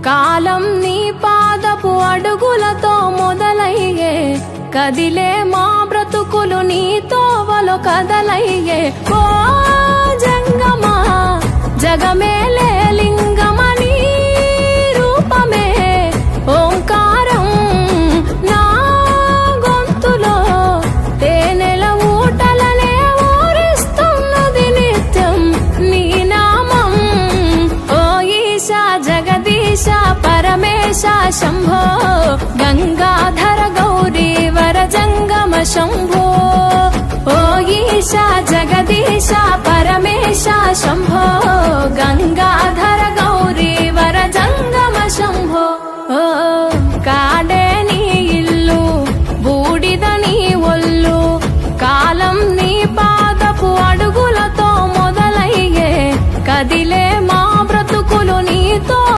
కాలం నీ పాదపు అడుగులతో మొదలయ్యే, కదిలే మా బ్రతుకులు నీ తోవలో కదలయ్యే. ఓ జంగమా జగమేలే లింగమని రూపమే ఓంకారం నా గొంతులో తేనెల ఊటలనే ఊరిస్తున్నది నిత్యం నీ నామం. ఓ ఈశా జగదీశ పరమేశ శంభో గంగాధర గౌరీ వర జంగమ శంభో. ఓ ఈశా జగదీశ పరమేశ శంభో